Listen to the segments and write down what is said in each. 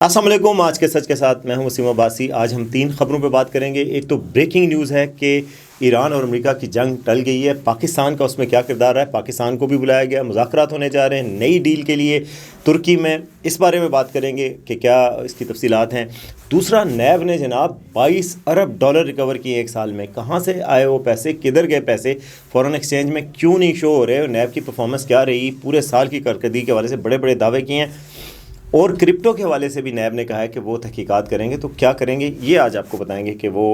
السلام علیکم. آج کے سچ کے ساتھ میں ہوں وسیم عباسی. آج ہم 3 خبروں پہ بات کریں گے. ایک تو بریکنگ نیوز ہے کہ ایران اور امریکہ کی جنگ ٹل گئی ہے. پاکستان کا اس میں کیا کردار ہے؟ پاکستان کو بھی بلایا گیا, مذاکرات ہونے جا رہے ہیں نئی ڈیل کے لیے ترکی میں. اس بارے میں بات کریں گے کہ کیا اس کی تفصیلات ہیں. دوسرا, نیب نے جناب $22 ارب ریکور کیے ایک سال میں. کہاں سے آئے وہ پیسے, کدھر گئے پیسے, فورن ایکسچینج میں کیوں نہیں شو ہو رہے, نیب کی پرفارمنس کیا رہی, پورے سال کی کارکردگی کے حوالے سے بڑے بڑے دعوے کیے ہیں. اور کرپٹو کے حوالے سے بھی نیب نے کہا ہے کہ وہ تحقیقات کریں گے. تو کیا کریں گے یہ آج آپ کو بتائیں گے کہ وہ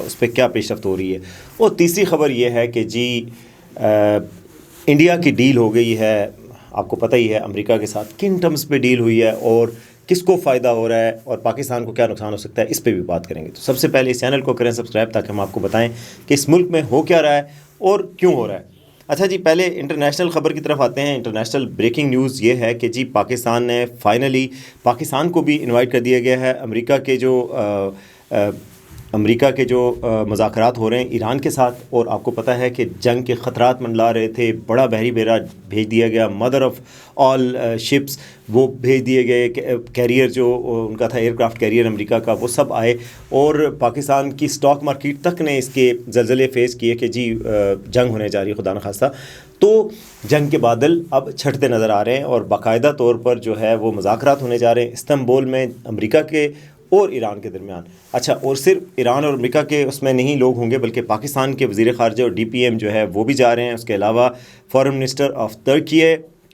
اس پہ کیا پیش رفت ہو رہی ہے. اور تیسری خبر یہ ہے کہ جی انڈیا کی ڈیل ہو گئی ہے. آپ کو پتہ ہی ہے امریکہ کے ساتھ کن ٹرمز پہ ڈیل ہوئی ہے اور کس کو فائدہ ہو رہا ہے اور پاکستان کو کیا نقصان ہو سکتا ہے, اس پہ بھی بات کریں گے. تو سب سے پہلے اس چینل کو کریں سبسکرائب تاکہ ہم آپ کو بتائیں کہ اس ملک میں ہو کیا رہا ہے اور کیوں ہو رہا ہے. اچھا جی, پہلے انٹرنیشنل خبر کی طرف آتے ہیں. انٹرنیشنل بریکنگ نیوز یہ ہے کہ جی پاکستان نے فائنلی پاکستان کو بھی انوائٹ کر دیا گیا ہے. امریکہ کے جو مذاکرات ہو رہے ہیں ایران کے ساتھ, اور آپ کو پتہ ہے کہ جنگ کے خطرات منڈلا رہے تھے. بڑا بحری بیڑا بھیج دیا گیا, مدر آف آل شپس وہ بھیج دیے گئے. کیریئر جو ان کا تھا ایئر کرافٹ کیریئر امریکہ کا, وہ سب آئے. اور پاکستان کی سٹاک مارکیٹ تک نے اس کے زلزلے فیس کیے کہ جی جنگ ہونے جا رہی ہے خدا نخواستہ. تو جنگ کے بادل اب چھٹتے نظر آ رہے ہیں اور باقاعدہ طور پر جو ہے وہ مذاکرات ہونے جا رہے ہیں استنبول میں امریکہ کے اور ایران کے درمیان. اچھا, اور صرف ایران اور امریکہ کے اس میں نہیں لوگ ہوں گے بلکہ پاکستان کے وزیر خارجہ اور ڈی پی ایم جو ہے وہ بھی جا رہے ہیں. اس کے علاوہ foreign minister of Turkey,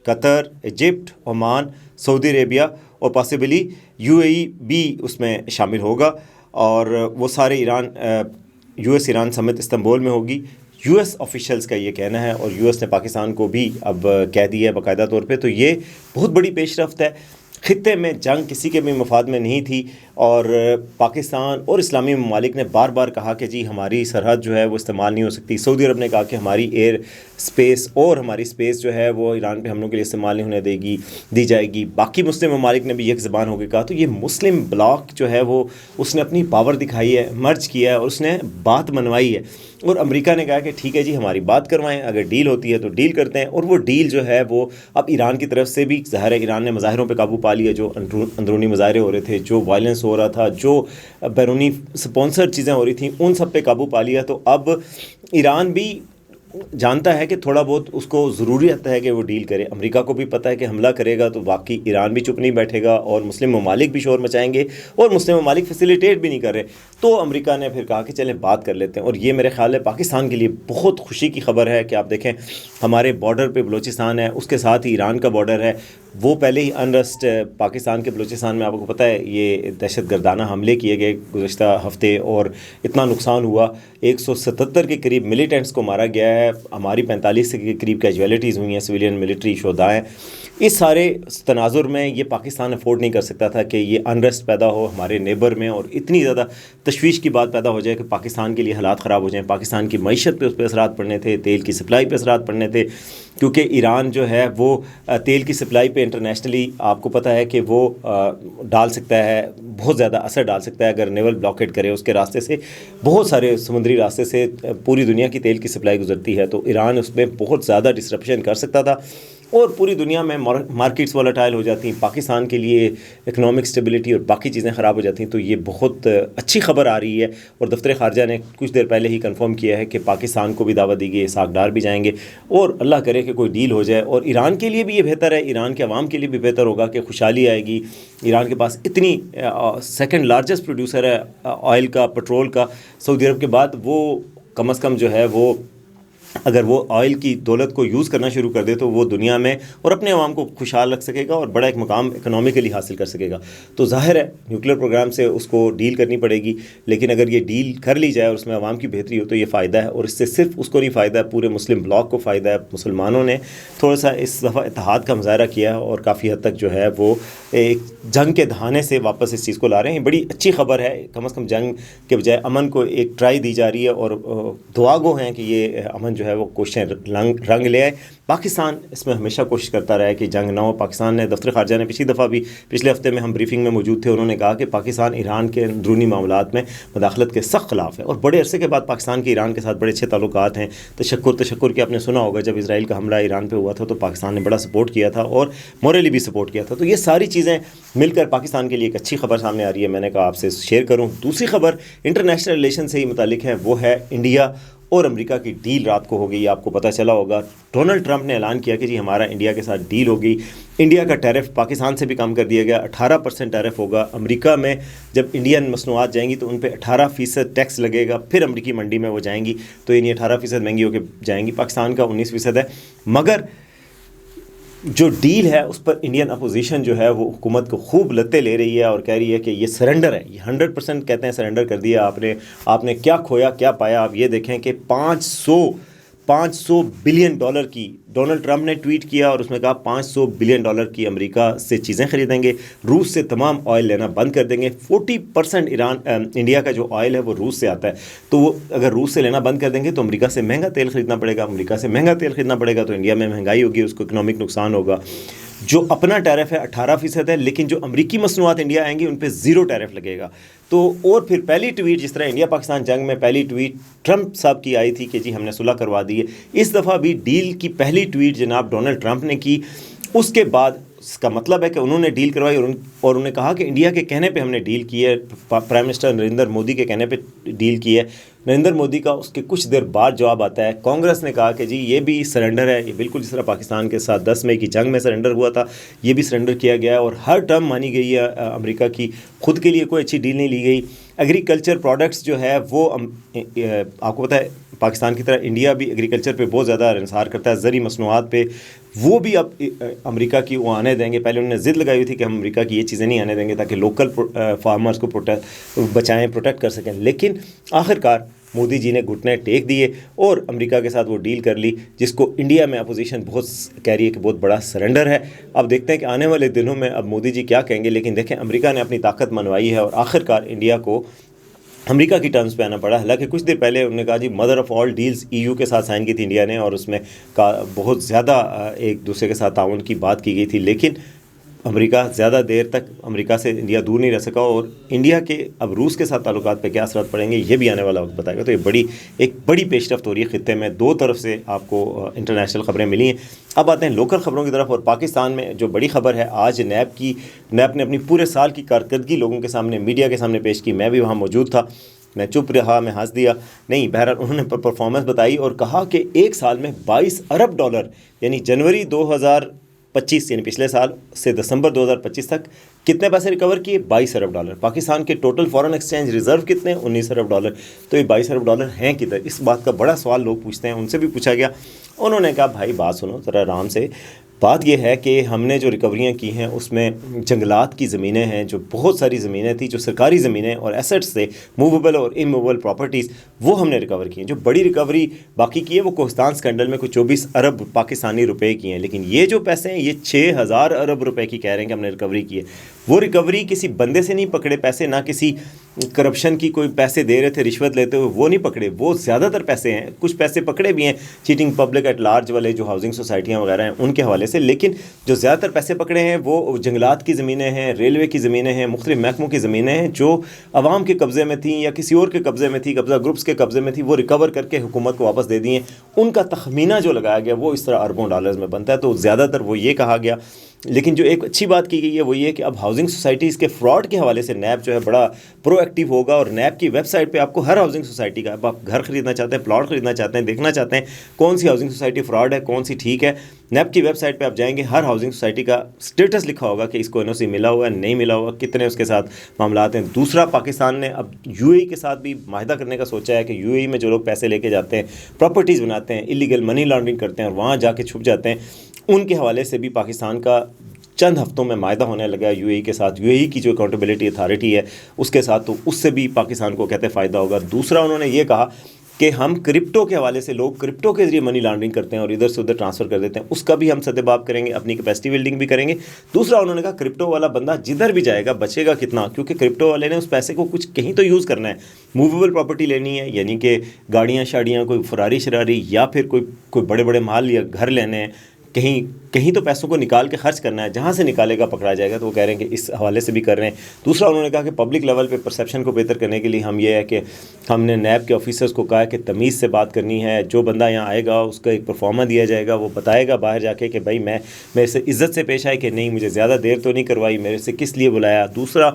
Qatar, Egypt, Oman, Saudi Arabia اور پاسبلی UAE بھی اس میں شامل ہوگا. اور وہ سارے US ایران سمٹ استنبول میں ہوگی. US آفیشلز کا یہ کہنا ہے, اور US نے پاکستان کو بھی اب کہہ دیا ہے باقاعدہ طور پہ. تو یہ بہت بڑی پیش رفت ہے. خطے میں جنگ کسی کے بھی مفاد میں نہیں تھی, اور پاکستان اور اسلامی ممالک نے بار بار کہا کہ جی ہماری سرحد جو ہے وہ استعمال نہیں ہو سکتی. سعودی عرب نے کہا کہ ہماری ایئر سپیس اور ہماری سپیس جو ہے وہ ایران پہ حملوں کے لیے استعمال نہیں ہونے دی جائے گی. باقی مسلم ممالک نے بھی ایک زبان ہو کے کہا. تو یہ مسلم بلاک جو ہے وہ اس نے اپنی پاور دکھائی ہے, مرج کیا ہے اور اس نے بات منوائی ہے. اور امریکہ نے کہا کہ ٹھیک ہے جی ہماری بات کروائیں, اگر ڈیل ہوتی ہے تو ڈیل کرتے ہیں. اور وہ ڈیل جو ہے وہ اب ایران کی طرف سے بھی ظاہر ہے, ایران نے مظاہروں پہ قابو پا لیا, جو اندرونی مظاہرے ہو رہے تھے, جو وائلنس ہو رہا تھا, جو بیرونی سپانسر چیزیں ہو رہی تھیں, ان سب پہ قابو پا لیا. تو اب ایران بھی جانتا ہے کہ تھوڑا بہت اس کو ضروریت ہے کہ وہ ڈیل کرے. امریکہ کو بھی پتہ ہے کہ حملہ کرے گا تو باقی ایران بھی چپ نہیں بیٹھے گا, اور مسلم ممالک بھی شور مچائیں گے, اور مسلم ممالک فیسیلیٹیٹ بھی نہیں کر رہے. تو امریکہ نے پھر کہا کہ چلیں بات کر لیتے ہیں. اور یہ میرے خیال ہے پاکستان کے لیے بہت خوشی کی خبر ہے کہ آپ دیکھیں ہمارے بارڈر پہ بلوچستان ہے, اس کے ساتھ ہی ایران کا بارڈر ہے. وہ پہلے ہی انرسٹ پاکستان کے بلوچستان میں, آپ کو پتہ ہے یہ دہشت گردانہ حملے کیے گئے گزشتہ ہفتے, اور اتنا نقصان ہوا. 177 کے قریب ملیٹنٹس کو مارا گیا ہے, ہماری 45 کے قریب کیجویلٹیز ہوئی ہیں, سویلین ملٹری شہداء ہیں. اس سارے تناظر میں یہ پاکستان افورڈ نہیں کر سکتا تھا کہ یہ انرسٹ پیدا ہو ہمارے نیبر میں, اور اتنی زیادہ تشویش کی بات پیدا ہو جائے کہ پاکستان کے لیے حالات خراب ہو جائیں. پاکستان کی معیشت پہ اس پہ اثرات پڑنے تھے, تیل کی سپلائی پہ اثرات پڑنے تھے, کیونکہ ایران جو ہے وہ تیل کی سپلائی پہ انٹرنیشنلی آپ کو پتہ ہے کہ وہ ڈال سکتا ہے, بہت زیادہ اثر ڈال سکتا ہے اگر نیول بلاکیڈ کرے. اس کے راستے سے بہت سارے سمندری راستے سے پوری دنیا کی تیل کی سپلائی گزرتی ہے, تو ایران اس میں بہت زیادہ ڈسرپشن کر سکتا تھا, اور پوری دنیا میں مارکیٹس والیٹائل ہو جاتی ہیں. پاکستان کے لیے اکنامک اسٹیبلٹی اور باقی چیزیں خراب ہو جاتی ہیں. تو یہ بہت اچھی خبر آ رہی ہے, اور دفتر خارجہ نے کچھ دیر پہلے ہی کنفرم کیا ہے کہ پاکستان کو بھی دعوت دی گئی, اسحاق ڈار بھی جائیں گے, اور اللہ کرے کہ کوئی ڈیل ہو جائے. اور ایران کے لیے بھی یہ بہتر ہے, ایران کے عوام کے لیے بھی بہتر ہوگا کہ خوشحالی آئے گی. ایران کے پاس اتنی سیکنڈ لارجسٹ پروڈیوسر ہے آئل کا, پٹرول کا, سعودی عرب کے بعد. وہ کم از کم جو ہے وہ اگر وہ آئل کی دولت کو یوز کرنا شروع کر دے تو وہ دنیا میں اور اپنے عوام کو خوشحال رکھ سکے گا, اور بڑا ایک مقام اکنامیکلی حاصل کر سکے گا. تو ظاہر ہے نیوکلیر پروگرام سے اس کو ڈیل کرنی پڑے گی, لیکن اگر یہ ڈیل کر لی جائے اور اس میں عوام کی بہتری ہو تو یہ فائدہ ہے. اور اس سے صرف اس کو نہیں فائدہ ہے, پورے مسلم بلاک کو فائدہ ہے. مسلمانوں نے تھوڑا سا اس دفعہ اتحاد کا مظاہرہ کیا ہے, اور کافی حد تک جو ہے وہ ایک جنگ کے دہانے سے واپس اس چیز کو لا رہے ہیں. بڑی اچھی خبر ہے, کم از کم جنگ کے بجائے امن کو ایک ٹرائی دی جا رہی ہے, اور دعا گو ہیں کہ یہ امن جو ہے وہ کوششیں رنگ لے آئے. پاکستان اس میں ہمیشہ کوشش کرتا رہا ہے کہ جنگ نہ ہو. پاکستان نے دفتر خارجہ نے پچھلی دفعہ بھی پچھلے ہفتے میں ہم بریفنگ میں موجود تھے, انہوں نے کہا کہ پاکستان ایران کے اندرونی معاملات میں مداخلت کے سخت خلاف ہے, اور بڑے عرصے کے بعد پاکستان کے ایران کے ساتھ بڑے اچھے تعلقات ہیں. تشکر کہ آپ نے سنا ہوگا جب اسرائیل کا حملہ ایران پہ ہوا تھا تو پاکستان نے بڑا سپورٹ کیا تھا اور موریلی بھی سپورٹ کیا تھا. تو یہ ساری چیزیں مل کر پاکستان کے لیے ایک اچھی خبر سامنے آ رہی ہے. میں نے کہا آپ سے شیئر کروں. دوسری خبر انٹرنیشنل ریلیشن سے ہی متعلق ہے, وہ ہے انڈیا اور امریکہ کی ڈیل رات کو ہو گئی. آپ کو پتہ چلا ہوگا ڈونلڈ ٹرمپ نے اعلان کیا کہ جی ہمارا انڈیا کے ساتھ ڈیل ہو گئی. انڈیا کا ٹیرف پاکستان سے بھی کم کر دیا گیا, 18% ٹیرف ہوگا. امریکہ میں جب انڈین مصنوعات جائیں گی تو ان پہ 18% ٹیکس لگے گا, پھر امریکی منڈی میں وہ جائیں گی تو یعنی 18% مہنگی ہو کے جائیں گی. پاکستان کا 19% ہے. مگر جو ڈیل ہے اس پر انڈین اپوزیشن جو ہے وہ حکومت کو خوب لتے لے رہی ہے اور کہہ رہی ہے کہ یہ سرنڈر ہے, یہ 100% کہتے ہیں سرنڈر کر دیا آپ نے کیا کھویا کیا پایا. آپ یہ دیکھیں کہ 500 بلین ڈالر کی ڈونلڈ ٹرمپ نے ٹویٹ کیا اور اس میں کہا 500 بلین ڈالر کی امریکہ سے چیزیں خریدیں گے, روس سے تمام آئل لینا بند کر دیں گے. 40% انڈیا کا جو آئل ہے وہ روس سے آتا ہے, تو وہ اگر روس سے لینا بند کر دیں گے تو امریکہ سے مہنگا تیل خریدنا پڑے گا. امریکہ سے مہنگا تیل خریدنا پڑے گا تو انڈیا میں مہنگائی ہوگی, اس کو اکنامک نقصان ہوگا. جو اپنا ٹیرف ہے 18% ہے, لیکن جو امریکی مصنوعات انڈیا آئیں گی ان پہ 0 ٹیرف لگے گا. تو اور پھر پہلی ٹویٹ جس طرح انڈیا پاکستان جنگ میں پہلی ٹویٹ ٹرمپ صاحب کی آئی تھی کہ جی ہم نے صلح کروا دی ہے, اس دفعہ بھی ڈیل کی پہلی ٹویٹ جناب ڈونلڈ ٹرمپ نے کی. اس کے بعد اس کا مطلب ہے کہ انہوں نے ڈیل کروائی اور انہوں نے کہا کہ انڈیا کے کہنے پہ ہم نے ڈیل کی ہے, پرائم منسٹر نریندر مودی کے کہنے پہ ڈیل کی ہے. نریندر مودی کا اس کے کچھ دیر بعد جواب آتا ہے. کانگریس نے کہا کہ جی یہ بھی سرنڈر ہے, یہ بالکل جس طرح پاکستان کے ساتھ 10 مئی کی جنگ میں سرنڈر ہوا تھا یہ بھی سرنڈر کیا گیا ہے, اور ہر ٹرم مانی گئی ہے امریکہ کی. خود کے لیے کوئی اچھی ڈیل نہیں لی گئی. ایگریکلچر پروڈکٹس جو ہے وہ آپ کو پتہ ہے پاکستان کی طرح انڈیا بھی ایگریکلچر پہ بہت زیادہ انحصار کرتا ہے, زرعی مصنوعات پہ. وہ بھی اب امریکہ کی وہ آنے دیں گے. پہلے انہوں نے ضد لگائی ہوئی تھی کہ ہم امریکہ کی یہ چیزیں نہیں آنے دیں گے تاکہ لوکل فارمرز کو بچائیں, پروٹیکٹ کر سکیں. لیکن آخرکار مودی جی نے گھٹنے ٹیک دیے اور امریکہ کے ساتھ وہ ڈیل کر لی, جس کو انڈیا میں اپوزیشن بہت کہہ رہی ہے کہ بہت بڑا سرنڈر ہے. اب دیکھتے ہیں کہ آنے والے دنوں میں اب مودی جی کیا کہیں گے. لیکن دیکھیں امریکہ نے اپنی طاقت منوائی ہے اور آخرکار انڈیا کو امریکہ کی ٹرمز پہ آنا پڑا. حالانکہ کچھ دیر پہلے انہوں نے کہا جی mother of all deals EU کے ساتھ سائن کی تھی انڈیا نے, اور اس میں بہت زیادہ ایک دوسرے کے ساتھ تعاون کی بات کی گئی تھی. لیکن امریکہ زیادہ دیر تک امریکہ سے انڈیا دور نہیں رہ سکا, اور انڈیا کے اب روس کے ساتھ تعلقات پہ کیا اثرات پڑیں گے یہ بھی آنے والا وقت بتائے گا. تو یہ ایک بڑی پیش رفت ہو رہی ہے خطے میں. دو طرف سے آپ کو انٹرنیشنل خبریں ملی ہیں. اب آتے ہیں لوکل خبروں کی طرف, اور پاکستان میں جو بڑی خبر ہے آج نیب نے اپنی پورے سال کی کارکردگی لوگوں کے سامنے میڈیا کے سامنے پیش کی. میں بھی وہاں موجود تھا, میں چپ رہا, میں ہنس دیا نہیں. بہرحال انہوں نے پرفارمنس بتائی اور کہا کہ ایک سال میں $22 ارب یعنی جنوری 2025 یعنی پچھلے سال سے دسمبر 2025 تک کتنے پیسے ریکور کیے؟ $22 ارب. پاکستان کے ٹوٹل فارن ایکسچینج ریزرو کتنے؟ $19 ارب. تو یہ $22 ارب ہیں کدھر؟ اس بات کا بڑا سوال لوگ پوچھتے ہیں. ان سے بھی پوچھا گیا, انہوں نے کہا بھائی بات سنو ذرا آرام سے. بات یہ ہے کہ ہم نے جو ریکوریاں کی ہیں اس میں جنگلات کی زمینیں ہیں, جو بہت ساری زمینیں تھیں جو سرکاری زمینیں اور ایسٹس سے موویبل اور اموویبل پراپرٹیز, وہ ہم نے ریکور کی ہیں. جو بڑی ریکوری باقی کی ہے وہ کوہستان اسکینڈل میں کوئی 24 ارب پاکستانی روپے کی ہیں. لیکن یہ جو پیسے ہیں یہ 6000 ارب روپے کی کہہ رہے ہیں کہ ہم نے ریکوری کی ہے. وہ ریکوری کسی بندے سے نہیں پکڑے پیسے, نہ کسی کرپشن کی کوئی پیسے دے رہے تھے رشوت لیتے ہوئے, وہ نہیں پکڑے. وہ زیادہ تر پیسے ہیں, کچھ پیسے پکڑے بھی ہیں چیٹنگ پبلک ایٹ لارج والے جو ہاؤسنگ سوسائٹیاں وغیرہ ہیں ان کے حوالے سے, لیکن جو زیادہ تر پیسے پکڑے ہیں وہ جنگلات کی زمینیں ہیں, ریلوے کی زمینیں ہیں, مختلف محکموں کی زمینیں ہیں جو عوام کے قبضے میں تھیں یا کسی اور کے قبضے میں تھی, قبضہ گروپس کے قبضے میں تھی, وہ ریکور کر کے حکومت کو واپس دے دیے. ان کا تخمینہ جو لگایا گیا وہ اس طرح اربوں ڈالرز میں بنتا ہے. تو زیادہ تر وہ یہ کہا گیا. لیکن جو ایک اچھی بات کی گئی ہے وہ یہ کہ اب ہاؤسنگ سوسائٹیز کے فراڈ کے حوالے سے نیب جو ہے بڑا پرو ایکٹیو ہوگا, اور نیب کی ویب سائٹ پہ آپ کو ہر ہاؤسنگ سوسائٹی کا, اب آپ گھر خریدنا چاہتے ہیں, پلاٹ خریدنا چاہتے ہیں, دیکھنا چاہتے ہیں کون سی ہاؤسنگ سوسائٹی فراڈ ہے کون سی ٹھیک ہے, نیب کی ویب سائٹ پہ آپ جائیں گے, ہر ہاؤسنگ سوسائٹی کا اسٹیٹس لکھا ہوگا کہ اس کو NOC ملا ہوا ہے نہیں ملا ہوا, کتنے اس کے ساتھ معاملات ہیں. دوسرا, پاکستان نے اب UAE کے ساتھ بھی معاہدہ کرنے کا سوچا ہے کہ UAE میں جو لوگ پیسے لے کے جاتے ہیں, پراپرٹیز بناتے ہیں, ایلیگل منی لانڈرنگ کرتے ہیں اور وہاں جا کے چھپ جاتے ہیں, ان کے حوالے سے بھی پاکستان کا چند ہفتوں میں معاہدہ ہونے لگا ہے UAE کے ساتھ. UAE کی جو اکاؤنٹیبلٹی اتھارٹی ہے اس کے ساتھ, تو اس سے بھی پاکستان کو کہتے فائدہ ہوگا. دوسرا, انہوں نے یہ کہا کہ ہم کرپٹو کے حوالے سے لوگ کرپٹو کے ذریعے منی لانڈرنگ کرتے ہیں اور ادھر سے ادھر ٹرانسفر کر دیتے ہیں، اس کا بھی ہم سدباب کریں گے، اپنی کیپیسٹی بلڈنگ بھی کریں گے۔ دوسرا انہوں نے کہا کرپٹو والا بندہ جدھر بھی جائے گا بچے گا کتنا، کیونکہ کرپٹو والے نے اس پیسے کو کچھ کہیں تو یوز کرنا ہے، موویبل پراپرٹی لینی ہے، یعنی کہ گاڑیاں شاڑیاں، کوئی فراری شراری، یا پھر کوئی بڑے بڑے مال یا گھر لینے ہیں، کہیں تو پیسوں کو نکال کے خرچ کرنا ہے، جہاں سے نکالے گا پکڑا جائے گا۔ تو وہ کہہ رہے ہیں کہ اس حوالے سے بھی کر رہے ہیں۔ دوسرا انہوں نے کہا کہ پبلک لیول پہ پرسیپشن کو بہتر کرنے کے لیے ہم یہ ہے کہ ہم نے نیب کے آفیسرز کو کہا ہے کہ تمیز سے بات کرنی ہے، جو بندہ یہاں آئے گا اس کا ایک پرفارما دیا جائے گا، وہ بتائے گا باہر جا کے کہ بھائی میں میرے سے عزت سے پیش آئے کہ نہیں، مجھے زیادہ دیر تو نہیں کروائی، میرے سے کس لیے بلایا۔ دوسرا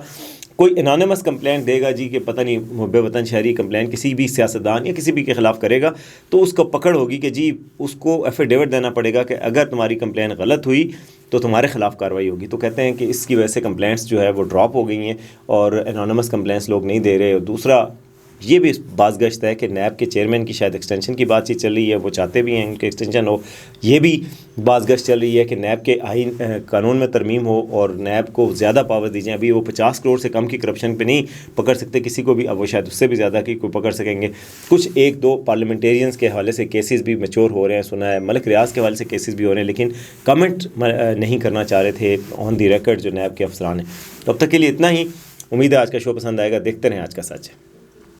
کوئی انانیمس کمپلین دے گا جی کہ پتہ نہیں محب وطن شہری کمپلین کسی بھی سیاستدان یا کسی بھی کے خلاف کرے گا، تو اس کو پکڑ ہوگی کہ جی اس کو ایفیڈیوٹ دینا پڑے گا کہ اگر تمہاری کمپلین غلط ہوئی تو تمہارے خلاف کارروائی ہوگی۔ تو کہتے ہیں کہ اس کی وجہ سے کمپلینٹس جو ہے وہ ڈراپ ہو گئی ہیں اور انانیمس کمپلینٹس لوگ نہیں دے رہے۔ اور دوسرا یہ بھی باز گشت ہے کہ نیب کے چیئرمین کی شاید ایکسٹینشن کی بات چیت چل رہی ہے، وہ چاہتے بھی ہیں ان کی ایکسٹینشن ہو۔ یہ بھی باز گشت چل رہی ہے کہ نیب کے آئین قانون میں ترمیم ہو اور نیب کو زیادہ پاور دی جائیں۔ ابھی وہ 50 کروڑ سے کم کی کرپشن پہ نہیں پکڑ سکتے کسی کو بھی، اب وہ شاید اس سے بھی زیادہ کی کوئی پکڑ سکیں گے۔ کچھ ایک دو پارلیمنٹیرینز کے حوالے سے کیسز بھی میچور ہو رہے ہیں، سنا ہے ملک ریاض کے حوالے سے کیسز بھی ہو رہے ہیں، لیکن کمنٹ نہیں کرنا چاہ رہے تھے آن دی ریکارڈ جو نیب کے افسران ہیں۔ تو اب تک کے لیے اتنا ہی، امید ہے آج کا شو پسند آئے گا، دیکھتے رہیں آج کا سچ۔